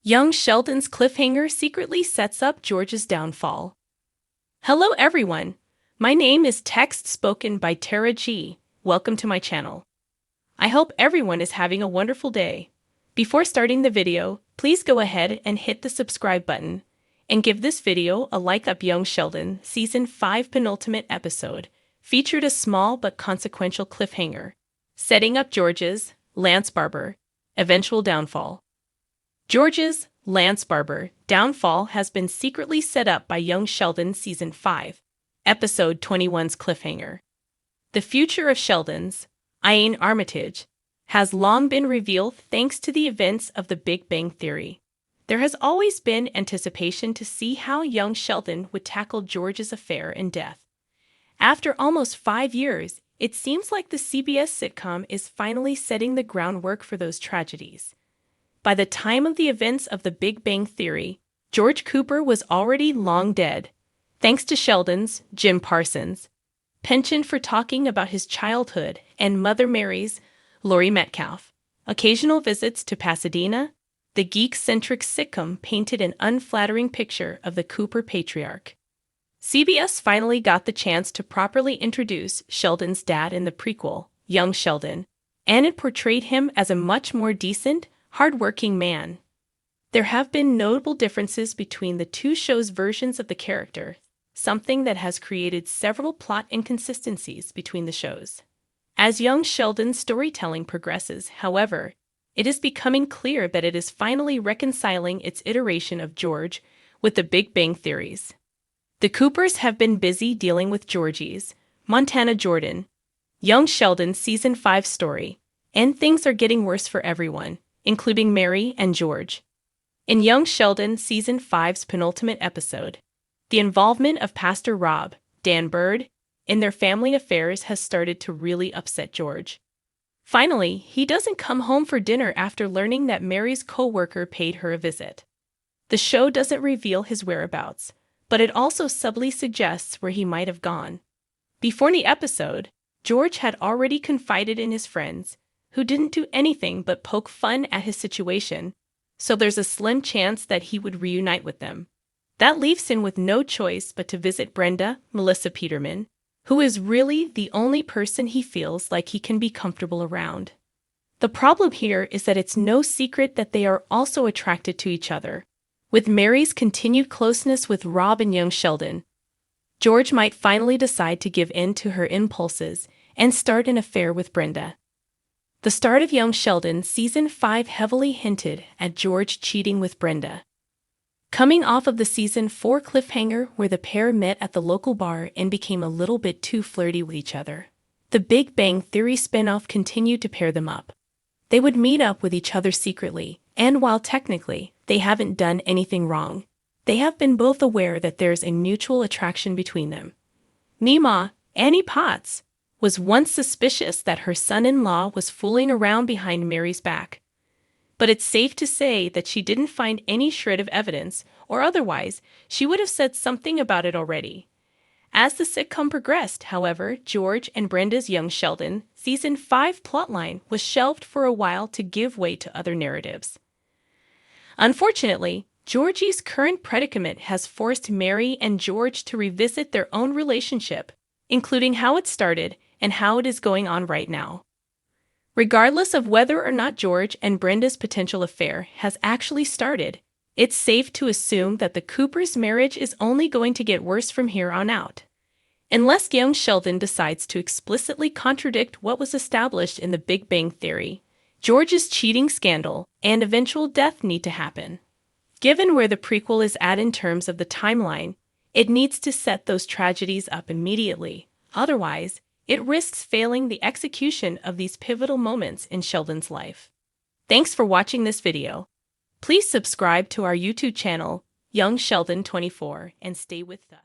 Young Sheldon's cliffhanger secretly sets up George's downfall. Hello everyone, my name is Text spoken by Tara G. Welcome to my channel. I hope everyone is having a wonderful day. Before starting the video, please go ahead and hit the subscribe button and give this video a like up. Young Sheldon Season 5 penultimate episode featured a small but consequential cliffhanger, setting up George's, Lance Barber, eventual downfall. George's, Lance Barber, downfall has been secretly set up by Young Sheldon Season 5, Episode 21's cliffhanger. The future of Sheldon's, Ian Armitage, has long been revealed thanks to the events of The Big Bang Theory. There has always been anticipation to see how young Sheldon would tackle George's affair and death. After almost 5 years, it seems like the CBS sitcom is finally setting the groundwork for those tragedies. By the time of the events of The Big Bang Theory, George Cooper was already long dead, thanks to Sheldon's, Jim Parsons, penchant for talking about his childhood and Mother Mary's, Laurie Metcalf. Occasional visits to Pasadena, the geek-centric sitcom painted an unflattering picture of the Cooper patriarch. CBS finally got the chance to properly introduce Sheldon's dad in the prequel, Young Sheldon, and it portrayed him as a much more decent, hard-working man. There have been notable differences between the two shows' versions of the character, something that has created several plot inconsistencies between the shows. As young Sheldon's storytelling progresses, however, it is becoming clear that it is finally reconciling its iteration of George with the Big Bang theories. The Coopers have been busy dealing with Georgie's, Montana Jordan, Young Sheldon's Season 5 story, and things are getting worse for everyone, including Mary and George. In Young Sheldon Season 5's penultimate episode, the involvement of Pastor Rob, Dan Bird, in their family affairs has started to really upset George. Finally, he doesn't come home for dinner after learning that Mary's co-worker paid her a visit. The show doesn't reveal his whereabouts, but it also subtly suggests where he might have gone. Before the episode, George had already confided in his friends, who didn't do anything but poke fun at his situation, so there's a slim chance that he would reunite with them. That leaves him with no choice but to visit Brenda, Melissa Peterman, who is really the only person he feels like he can be comfortable around. The problem here is that it's no secret that they are also attracted to each other. With Mary's continued closeness with Rob and young Sheldon, George might finally decide to give in to her impulses and start an affair with Brenda. The start of Young Sheldon Season 5 heavily hinted at George cheating with Brenda. Coming off of the Season 4 cliffhanger where the pair met at the local bar and became a little bit too flirty with each other, the Big Bang Theory spinoff continued to pair them up. They would meet up with each other secretly, and while technically they haven't done anything wrong, they have been both aware that there's a mutual attraction between them. Meemaw, Annie Potts, was once suspicious that her son-in-law was fooling around behind Mary's back. But it's safe to say that she didn't find any shred of evidence, or otherwise, she would have said something about it already. As the sitcom progressed, however, George and Brenda's Young Sheldon Season 5 plotline was shelved for a while to give way to other narratives. Unfortunately, Georgie's current predicament has forced Mary and George to revisit their own relationship, including how it started and how it is going on right now. Regardless of whether or not George and Brenda's potential affair has actually started, it's safe to assume that the Coopers' marriage is only going to get worse from here on out. Unless young Sheldon decides to explicitly contradict what was established in The Big Bang Theory, George's cheating scandal and eventual death need to happen. Given where the prequel is at in terms of the timeline, it needs to set those tragedies up immediately. Otherwise, it risks failing the execution of these pivotal moments in Sheldon's life. Thanks for watching this video. Please subscribe to our YouTube channel, Young Sheldon 24, and stay with us.